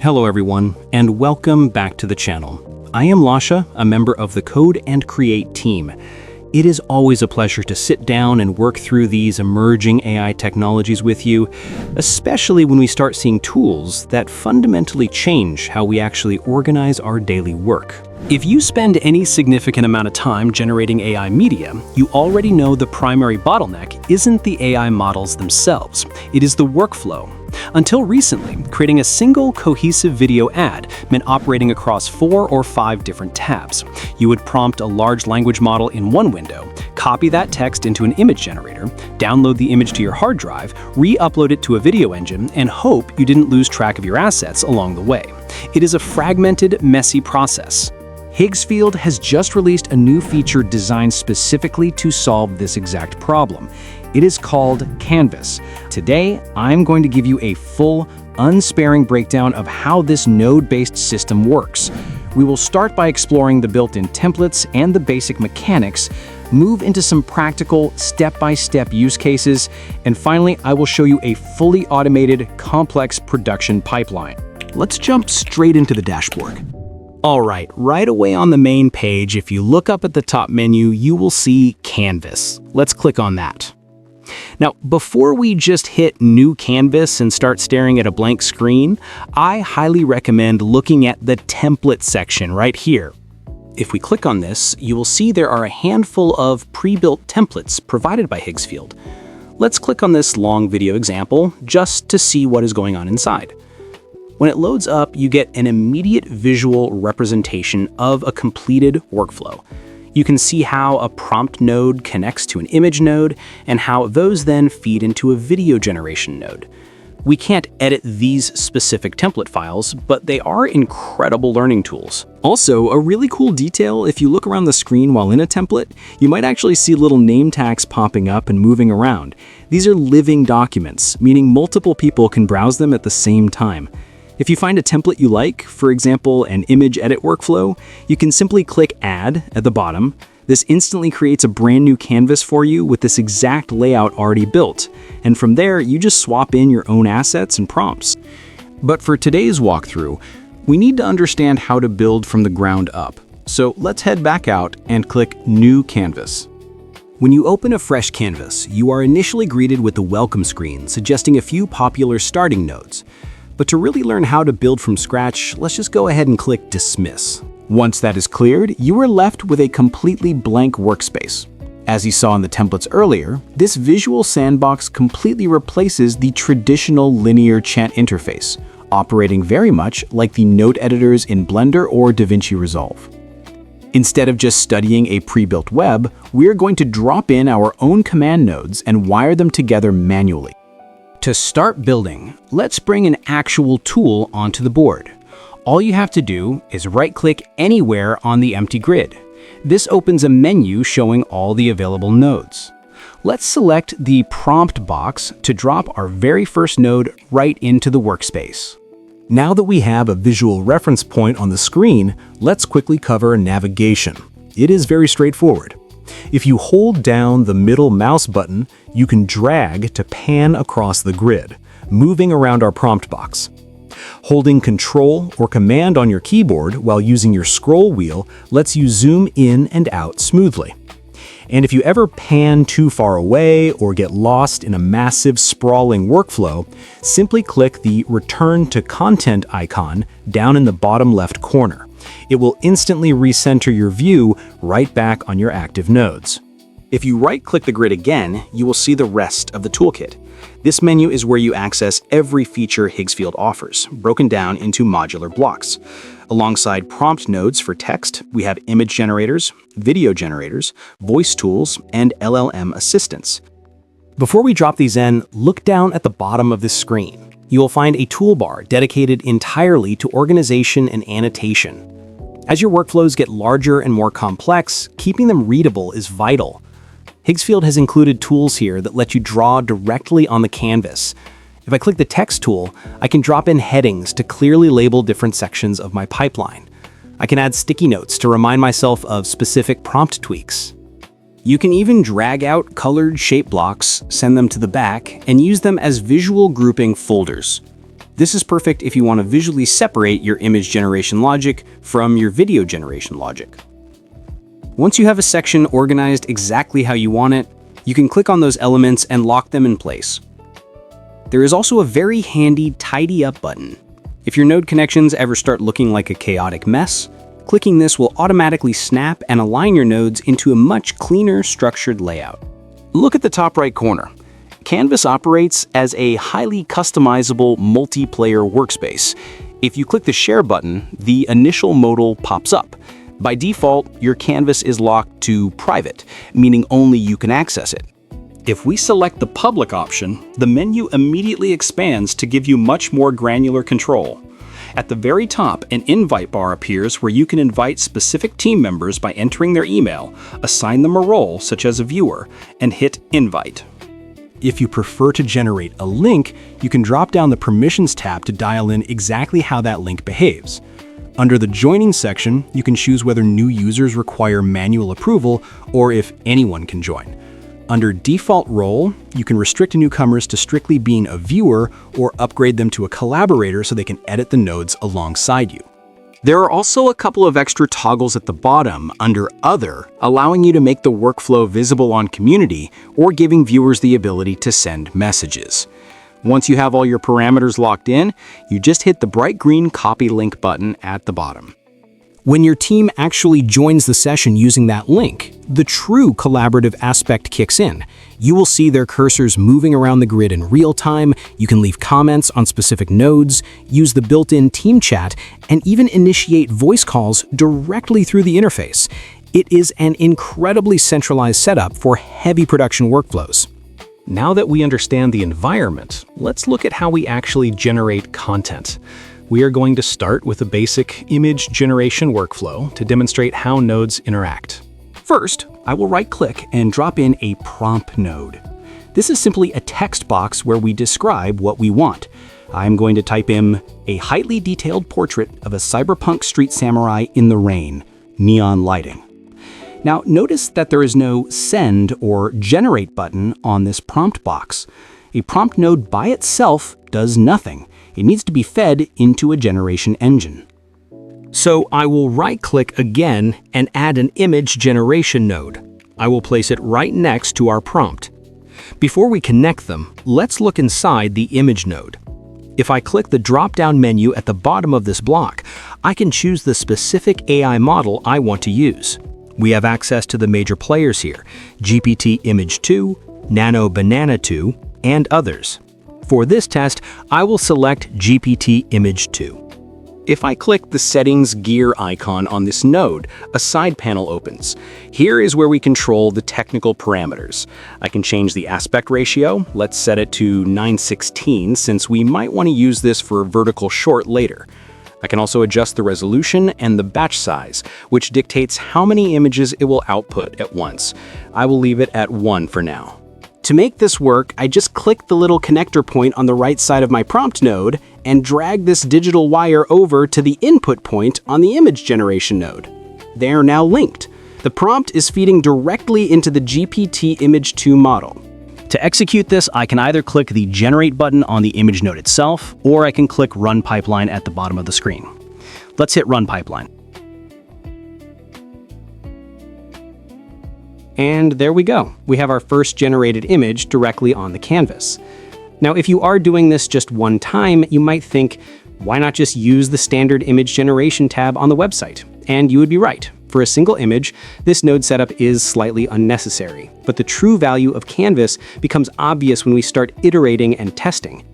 Hello everyone, and welcome back to the channel. I am Lasha, a member of the Code and Create team. It is always a pleasure to sit down and work through these emerging AI technologies with you, especially when we start seeing tools that fundamentally change how we actually organize our daily work. If you spend any significant amount of time generating AI media, you already know the primary bottleneck isn't the AI models themselves, it is the workflow. Until recently, creating a single cohesive video ad meant operating across 4 or 5 different tabs. You would prompt a large language model in one window, copy that text into an image generator, download the image to your hard drive, re-upload it to a video engine, and hope you didn't lose track of your assets along the way. It is a fragmented, messy process. Higgsfield has just released a new feature designed specifically to solve this exact problem. It is called Canvas. Today, I'm going to give you a full, unsparing breakdown of how this node-based system works. We will start by exploring the built-in templates and the basic mechanics, move into some practical, step-by-step use cases, and finally, I will show you a fully automated, complex production pipeline. Let's jump straight into the dashboard. All right away on the main page, if you look up at the top menu, you will see Canvas. Let's click on that. Now, before we just hit New Canvas and start staring at a blank screen, I highly recommend looking at the Template section right here. If we click on this, you will see there are a handful of pre-built templates provided by Higgsfield. Let's click on this long video example just to see what is going on inside. When it loads up, you get an immediate visual representation of a completed workflow. You can see how a prompt node connects to an image node and how those then feed into a video generation node. We can't edit these specific template files, but they are incredible learning tools. Also, a really cool detail, if you look around the screen while in a template, you might actually see little name tags popping up and moving around. These are living documents, meaning multiple people can browse them at the same time. If you find a template you like, for example, an image edit workflow, you can simply click Add at the bottom. This instantly creates a brand new canvas for you with this exact layout already built. And from there, you just swap in your own assets and prompts. But for today's walkthrough, we need to understand how to build from the ground up. So let's head back out and click New Canvas. When you open a fresh canvas, you are initially greeted with the welcome screen, suggesting a few popular starting nodes. But to really learn how to build from scratch, let's just go ahead and click Dismiss. Once that is cleared, you are left with a completely blank workspace. As you saw in the templates earlier, this visual sandbox completely replaces the traditional linear chat interface, operating very much like the node editors in Blender or DaVinci Resolve. Instead of just studying a pre-built web, we're going to drop in our own command nodes and wire them together manually. To start building, let's bring an actual tool onto the board. All you have to do is right-click anywhere on the empty grid. This opens a menu showing all the available nodes. Let's select the prompt box to drop our very first node right into the workspace. Now that we have a visual reference point on the screen, let's quickly cover navigation. It is very straightforward. If you hold down the middle mouse button, you can drag to pan across the grid, moving around our prompt box. Holding Control or Command on your keyboard while using your scroll wheel lets you zoom in and out smoothly. And if you ever pan too far away or get lost in a massive, sprawling workflow, simply click the Return to Content icon down in the bottom left corner. It will instantly recenter your view right back on your active nodes. If you right-click the grid again, you will see the rest of the toolkit. This menu is where you access every feature Higgsfield offers, broken down into modular blocks. Alongside prompt nodes for text, we have image generators, video generators, voice tools, and LLM assistants. Before we drop these in, look down at the bottom of this screen. You will find a toolbar dedicated entirely to organization and annotation. As your workflows get larger and more complex, keeping them readable is vital. Higgsfield has included tools here that let you draw directly on the canvas. If I click the text tool, I can drop in headings to clearly label different sections of my pipeline. I can add sticky notes to remind myself of specific prompt tweaks. You can even drag out colored shape blocks, send them to the back, and use them as visual grouping folders. This is perfect if you want to visually separate your image generation logic from your video generation logic. Once you have a section organized exactly how you want it, you can click on those elements and lock them in place. There is also a very handy Tidy Up button. If your node connections ever start looking like a chaotic mess, clicking this will automatically snap and align your nodes into a much cleaner, structured layout. Look at the top right corner. Canvas operates as a highly customizable multiplayer workspace. If you click the Share button, the initial modal pops up. By default, your canvas is locked to private, meaning only you can access it. If we select the public option, the menu immediately expands to give you much more granular control. At the very top, an invite bar appears where you can invite specific team members by entering their email, assign them a role, such as a viewer, and hit Invite. If you prefer to generate a link, you can drop down the Permissions tab to dial in exactly how that link behaves. Under the Joining section, you can choose whether new users require manual approval or if anyone can join. Under Default Role, you can restrict newcomers to strictly being a viewer or upgrade them to a collaborator so they can edit the nodes alongside you. There are also a couple of extra toggles at the bottom under Other, allowing you to make the workflow visible on Community or giving viewers the ability to send messages. Once you have all your parameters locked in, you just hit the bright green Copy Link button at the bottom. When your team actually joins the session using that link, the true collaborative aspect kicks in. You will see their cursors moving around the grid in real time, you can leave comments on specific nodes, use the built-in team chat, and even initiate voice calls directly through the interface. It is an incredibly centralized setup for heavy production workflows. Now that we understand the environment, let's look at how we actually generate content. We are going to start with a basic image generation workflow to demonstrate how nodes interact. First, I will right-click and drop in a prompt node. This is simply a text box where we describe what we want. I'm going to type in a highly detailed portrait of a cyberpunk street samurai in the rain, neon lighting. Now, notice that there is no Send or Generate button on this prompt box. A prompt node by itself does nothing. It needs to be fed into a generation engine. So I will right-click again and add an image generation node. I will place it right next to our prompt. Before we connect them, let's look inside the image node. If I click the drop-down menu at the bottom of this block, I can choose the specific AI model I want to use. We have access to the major players here, GPT Image 2, Nano Banana 2, and others. For this test, I will select GPT Image 2. If I click the Settings gear icon on this node, a side panel opens. Here is where we control the technical parameters. I can change the aspect ratio. Let's set it to 9:16 since we might want to use this for vertical short later. I can also adjust the resolution and the batch size, which dictates how many images it will output at once. I will leave it at 1 for now. To make this work, I just click the little connector point on the right side of my prompt node and drag this digital wire over to the input point on the image generation node. They are now linked. The prompt is feeding directly into the GPT Image 2 model. To execute this, I can either click the Generate button on the image node itself, or I can click Run Pipeline at the bottom of the screen. Let's hit Run Pipeline. And there we go. We have our first generated image directly on the canvas. Now, if you are doing this just one time, you might think, why not just use the standard image generation tab on the website? And you would be right. For a single image, this node setup is slightly unnecessary, but the true value of Canvas becomes obvious when we start iterating and testing.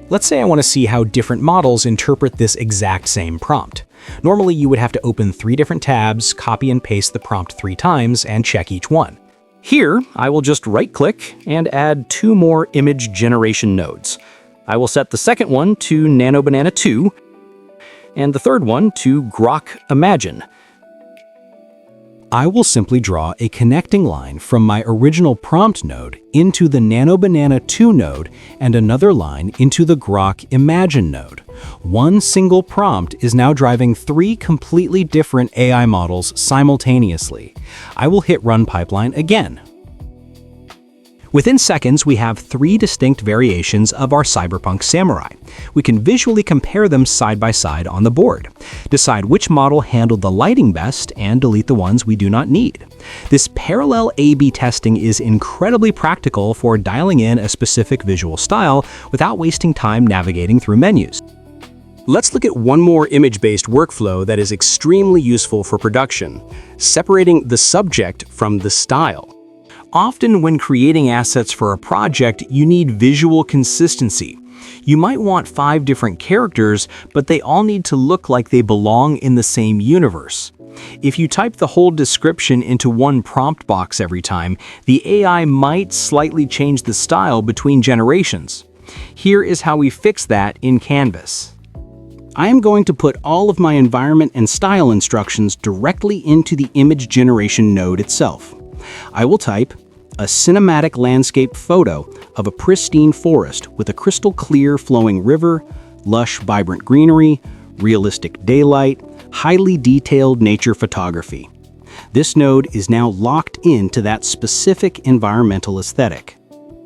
Let's say I want to see how different models interpret this exact same prompt. Normally, you would have to open 3 different tabs, copy and paste the prompt 3 times, and check each one. Here, I will just right-click and add 2 more image generation nodes. I will set the second one to Nano Banana 2, and the third one to Grok Imagine. I will simply draw a connecting line from my original prompt node into the Nano Banana 2 node and another line into the Grok Imagine node. One single prompt is now driving 3 completely different AI models simultaneously. I will hit Run Pipeline again. Within seconds, we have 3 distinct variations of our cyberpunk samurai. We can visually compare them side by side on the board, decide which model handled the lighting best, and delete the ones we do not need. This parallel A/B testing is incredibly practical for dialing in a specific visual style without wasting time navigating through menus. Let's look at one more image-based workflow that is extremely useful for production: separating the subject from the style. Often when creating assets for a project, you need visual consistency. You might want 5 different characters, but they all need to look like they belong in the same universe. If you type the whole description into one prompt box every time, the AI might slightly change the style between generations. Here is how we fix that in Canvas. I am going to put all of my environment and style instructions directly into the image generation node itself. I will type a cinematic landscape photo of a pristine forest with a crystal clear flowing river, lush vibrant greenery, realistic daylight, highly detailed nature photography. This node is now locked into that specific environmental aesthetic.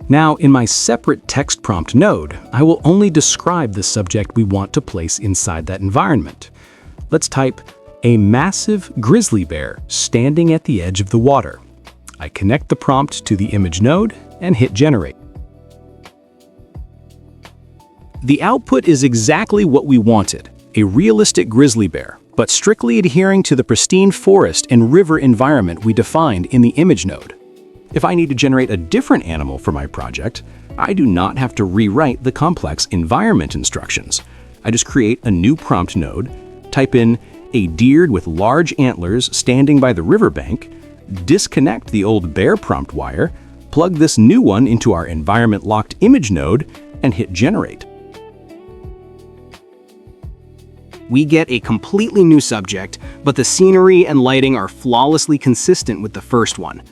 Now, in my separate text prompt node, I will only describe the subject we want to place inside that environment. Let's type a massive grizzly bear standing at the edge of the water. I connect the prompt to the image node and hit generate. The output is exactly what we wanted, a realistic grizzly bear, but strictly adhering to the pristine forest and river environment we defined in the image node. If I need to generate a different animal for my project, I do not have to rewrite the complex environment instructions. I just create a new prompt node, type in a deer with large antlers standing by the riverbank, disconnect the old bear prompt wire, plug this new one into our environment locked image node, and hit generate. We get a completely new subject, but the scenery and lighting are flawlessly consistent with the first one.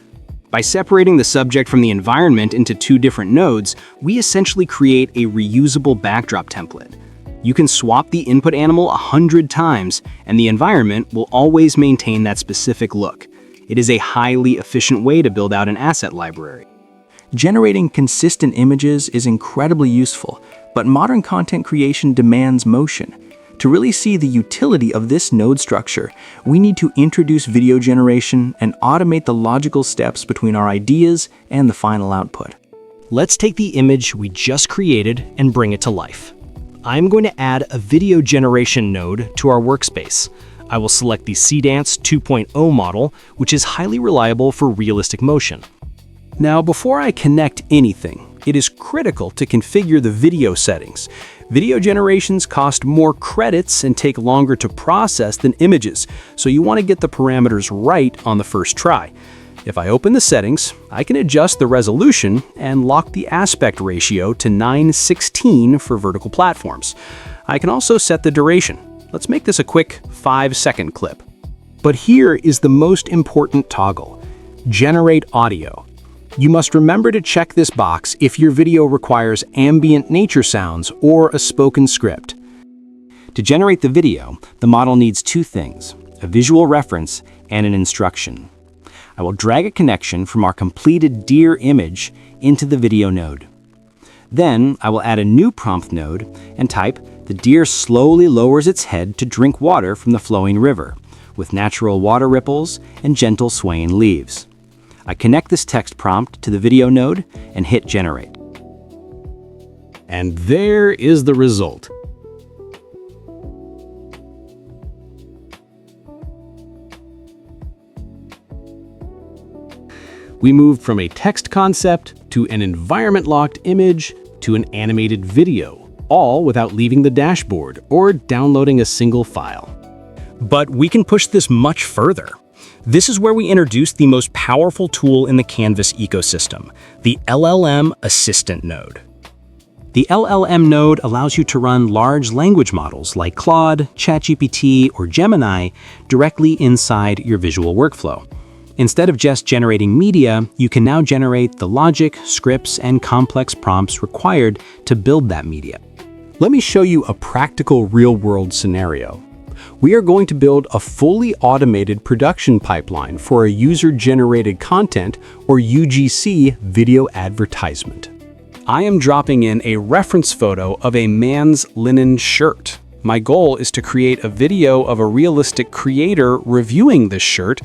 By separating the subject from the environment into 2 different nodes, we essentially create a reusable backdrop template. You can swap the input animal 100 times, and the environment will always maintain that specific look. It is a highly efficient way to build out an asset library. Generating consistent images is incredibly useful, but modern content creation demands motion. To really see the utility of this node structure, we need to introduce video generation and automate the logical steps between our ideas and the final output. Let's take the image we just created and bring it to life. I'm going to add a video generation node to our workspace. I will select the Cdance 2.0 model, which is highly reliable for realistic motion. Now, before I connect anything, it is critical to configure the video settings. Video generations cost more credits and take longer to process than images, so you want to get the parameters right on the first try. If I open the settings, I can adjust the resolution and lock the aspect ratio to 9:16 for vertical platforms. I can also set the duration. Let's make this a quick 5-second clip. But here is the most important toggle: generate audio. You must remember to check this box if your video requires ambient nature sounds or a spoken script. To generate the video, the model needs 2 things: a visual reference and an instruction. I will drag a connection from our completed deer image into the video node. Then I will add a new prompt node and type, "The deer slowly lowers its head to drink water from the flowing river, with natural water ripples and gentle swaying leaves." I connect this text prompt to the video node and hit generate. And there is the result. We moved from a text concept to an environment-locked image to an animated video, all without leaving the dashboard or downloading a single file. But we can push this much further. This is where we introduce the most powerful tool in the Canvas ecosystem, the LLM Assistant node. The LLM node allows you to run large language models like Claude, ChatGPT, or Gemini directly inside your visual workflow. Instead of just generating media, you can now generate the logic, scripts, and complex prompts required to build that media. Let me show you a practical real-world scenario. We are going to build a fully automated production pipeline for a user-generated content, or UGC, video advertisement. I am dropping in a reference photo of a man's linen shirt. My goal is to create a video of a realistic creator reviewing this shirt,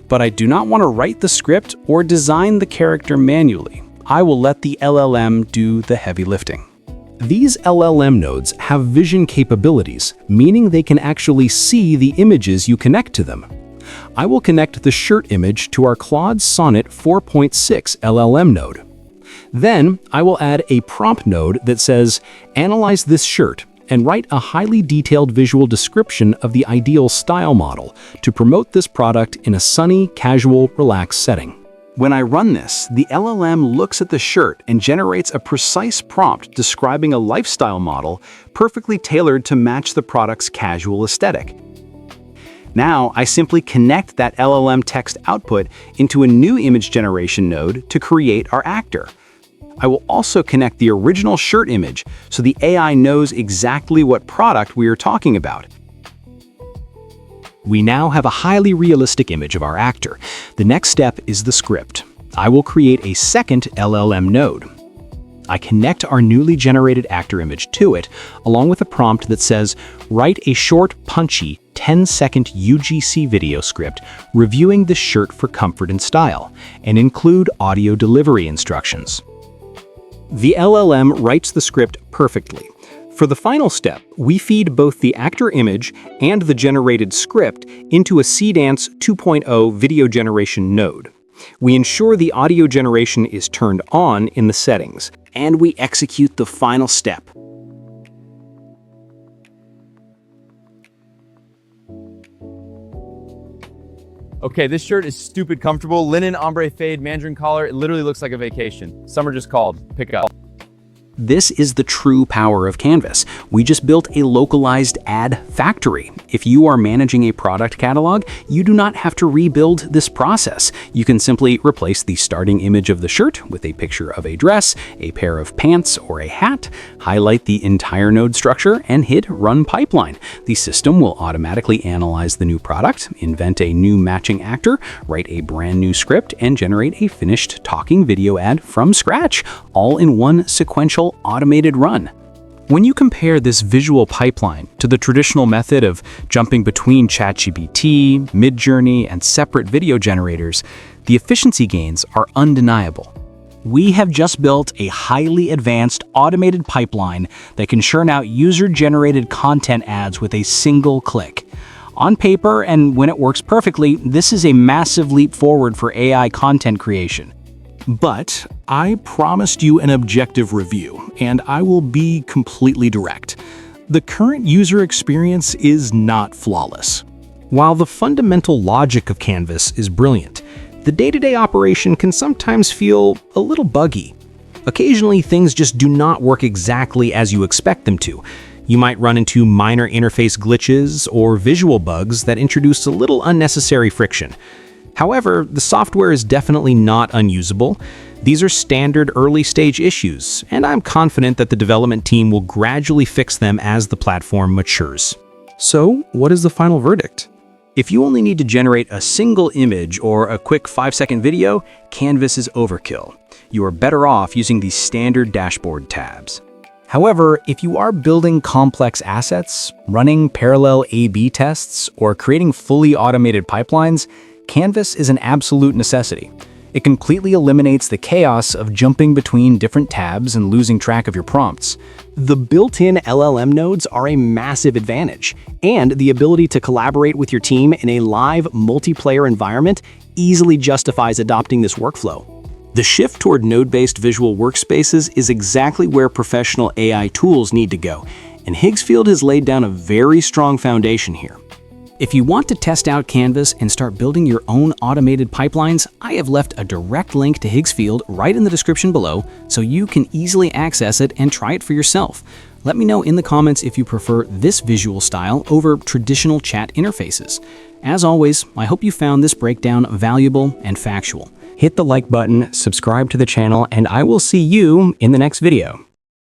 but I do not want to write the script or design the character manually. I will let the LLM do the heavy lifting. These LLM nodes have vision capabilities, meaning they can actually see the images you connect to them. I will connect the shirt image to our Claude Sonnet 4.6 LLM node. Then, I will add a prompt node that says, "Analyze this shirt," and write a highly detailed visual description of the ideal style model to promote this product in a sunny, casual, relaxed setting. When I run this, the LLM looks at the shirt and generates a precise prompt describing a lifestyle model perfectly tailored to match the product's casual aesthetic. Now, I simply connect that LLM text output into a new image generation node to create our actor. I will also connect the original shirt image so the AI knows exactly what product we are talking about. We now have a highly realistic image of our actor. The next step is the script. I will create a second LLM node. I connect our newly generated actor image to it, along with a prompt that says, "Write a short, punchy, 10-second UGC video script reviewing the shirt for comfort and style, and include audio delivery instructions." The LLM writes the script perfectly. For the final step, we feed both the actor image and the generated script into a Cdance 2.0 video generation node. We ensure the audio generation is turned on in the settings, and we execute the final step. Okay, this shirt is stupid comfortable. Linen, ombre fade, mandarin collar. It literally looks like a vacation. Summer just called. Pick up. This is the true power of Canvas. We just built a localized ad factory. If you are managing a product catalog, you do not have to rebuild this process. You can simply replace the starting image of the shirt with a picture of a dress, a pair of pants, or a hat, highlight the entire node structure, and hit Run Pipeline. The system will automatically analyze the new product, invent a new matching actor, write a brand new script, and generate a finished talking video ad from scratch, all in one sequential automated run. When you compare this visual pipeline to the traditional method of jumping between ChatGPT, Midjourney, and separate video generators, the efficiency gains are undeniable. We have just built a highly advanced automated pipeline that can churn out user-generated content ads with a single click. On paper, and when it works perfectly, this is a massive leap forward for AI content creation. But I promised you an objective review, and I will be completely direct. The current user experience is not flawless. While the fundamental logic of Canvas is brilliant, the day-to-day operation can sometimes feel a little buggy. Occasionally, things just do not work exactly as you expect them to. You might run into minor interface glitches or visual bugs that introduce a little unnecessary friction. However, the software is definitely not unusable. These are standard early-stage issues, and I'm confident that the development team will gradually fix them as the platform matures. So, what is the final verdict? If you only need to generate a single image or a quick 5-second video, Canvas is overkill. You are better off using these standard dashboard tabs. However, if you are building complex assets, running parallel A/B tests, or creating fully automated pipelines, Canvas is an absolute necessity. It completely eliminates the chaos of jumping between different tabs and losing track of your prompts. The built-in LLM nodes are a massive advantage, and the ability to collaborate with your team in a live multiplayer environment easily justifies adopting this workflow. The shift toward node-based visual workspaces is exactly where professional AI tools need to go, and Higgsfield has laid down a very strong foundation here. If you want to test out Canvas and start building your own automated pipelines, I have left a direct link to Higgsfield right in the description below so you can easily access it and try it for yourself. Let me know in the comments if you prefer this visual style over traditional chat interfaces. As always, I hope you found this breakdown valuable and factual. Hit the like button, subscribe to the channel, and I will see you in the next video.